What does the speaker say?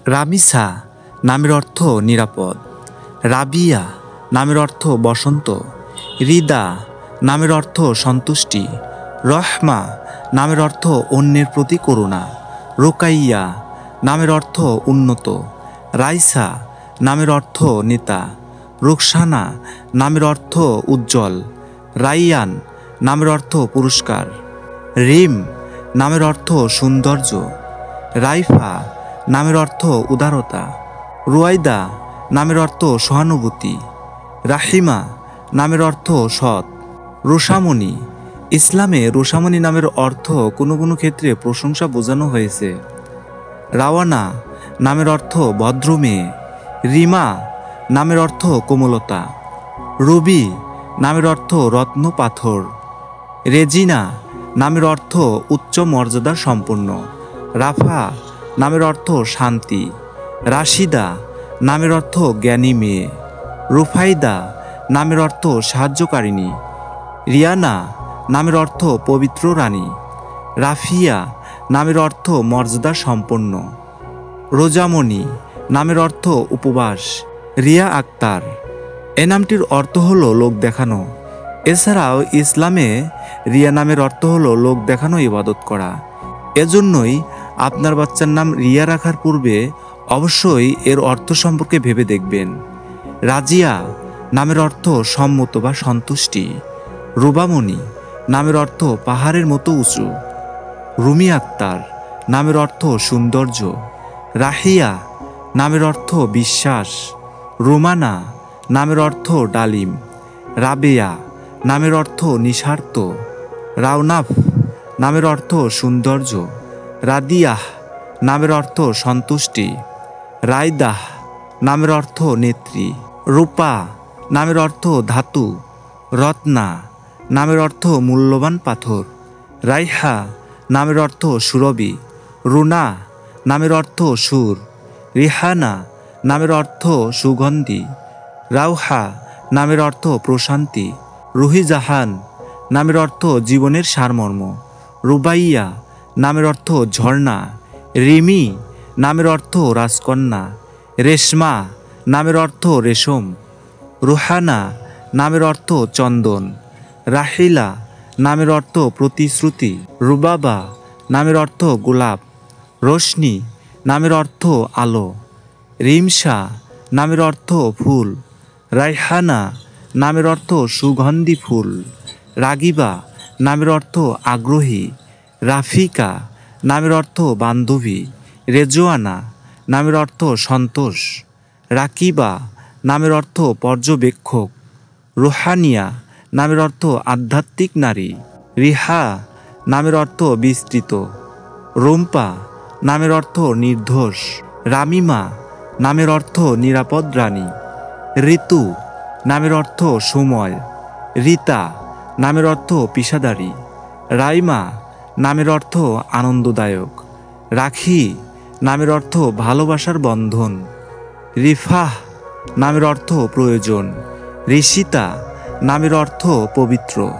রামিসা নামের অর্থ নিরাপদ। রাবিয়া নামের অর্থ বসন্ত। রিদা নামের অর্থ সন্তুষ্টি। রহমা নামের অর্থ অন্যের প্রতি করুণা। রোকাইয়া নামের অর্থ উন্নত। রাইসা নামের অর্থ নেতা। রুকসানা নামের অর্থ উজ্জ্বল। রাইয়ান নামের অর্থ পুরস্কার। রিম নামের অর্থ সৌন্দর্য। রাইফা নামের অর্থ উদারতা। রুয়াইদা নামের অর্থ সহানুভূতি। রাহিমা নামের অর্থ সৎ। রোষামণি, ইসলামে রোষামণি নামের অর্থ কোনো কোনো ক্ষেত্রে প্রশংসা বোঝানো হয়েছে। রাওয়ানা নামের অর্থ ভদ্র মেয়ে। রিমা নামের অর্থ কোমলতা। রুবি নামের অর্থ রত্ন পাথর। রেজিনা নামের অর্থ উচ্চ মর্যাদা সম্পন্ন। রাফা নামের অর্থ শান্তি। রাশিদা নামের অর্থ জ্ঞানী মেয়ে। রুফাইদা নামের অর্থ সাহায্যকারিণী। রিয়ানা নামের অর্থ পবিত্র রানী। রাফিয়া নামের অর্থ মর্যাদা সম্পন্ন। রোজামণি নামের অর্থ উপবাস। রিয়া আক্তার, এ নামটির অর্থ হলো লোক দেখানো। এছাড়াও ইসলামে রিয়া নামের অর্থ হলো লোক দেখানো ইবাদত করা। এজন্যই আপনার বাচ্চার নাম রিয়া রাখার পূর্বে অবশ্যই এর অর্থ সম্পর্কে ভেবে দেখবেন। রাজিয়া নামের অর্থ সম্মত বা সন্তুষ্টি। রুবামণি নামের অর্থ পাহাড়ের মতো উঁচু। রুমি আক্তার নামের অর্থ সৌন্দর্য। রাহিয়া নামের অর্থ বিশ্বাস। রুমানা নামের অর্থ ডালিম। রাবেয়া নামের অর্থ নিঃস্বার্থ। রাওনাফ নামের অর্থ সৌন্দর্য। রাদিয়াহ নামের অর্থ সন্তুষ্টি। রায়দাহ নামের অর্থ নেত্রী। রূপা নামের অর্থ ধাতু। রত্না নামের অর্থ মূল্যবান পাথর। রাইহা নামের অর্থ সুরবি। রুনা নামের অর্থ সুর। রিহানা নামের অর্থ সুগন্ধি। রাউহা নামের অর্থ প্রশান্তি। রুহিজাহান নামের অর্থ জীবনের সারমর্ম। রুবাইয়া নামের অর্থ ঝর্ণা। রিমি নামের অর্থ রাজকন্যা। রেশমা নামের অর্থ রেশম। রুহানা নামের অর্থ চন্দন। রাহিলা নামের অর্থ প্রতিশ্রুতি। রুবাবা নামের অর্থ গোলাপ। রোশনি নামের অর্থ আলো। রিমসা নামের অর্থ ফুল। রাইহানা নামের অর্থ সুগন্ধি ফুল। রাগিবা নামের অর্থ আগ্রহী। রাফিকা নামের অর্থ বান্ধবী। রেজওয়ানা নামের অর্থ সন্তোষ। রাকিবা নামের অর্থ পর্যবেক্ষক। রুহানিয়া নামের অর্থ আধ্যাত্মিক নারী। রিহা নামের অর্থ বিস্তৃত। রুম্পা নামের অর্থ নির্দোষ। রামিমা নামের অর্থ নিরাপদ রানী। ঋতু নামের অর্থ সময়। রীতা নামের অর্থ পেশাদারী। রাইমা নামের অর্থ আনন্দদায়ক। রাখি নামের অর্থ ভালোবাসার বন্ধন। রিফাহ নামের অর্থ প্রয়োজন। ঋষিতা নামের অর্থ পবিত্র।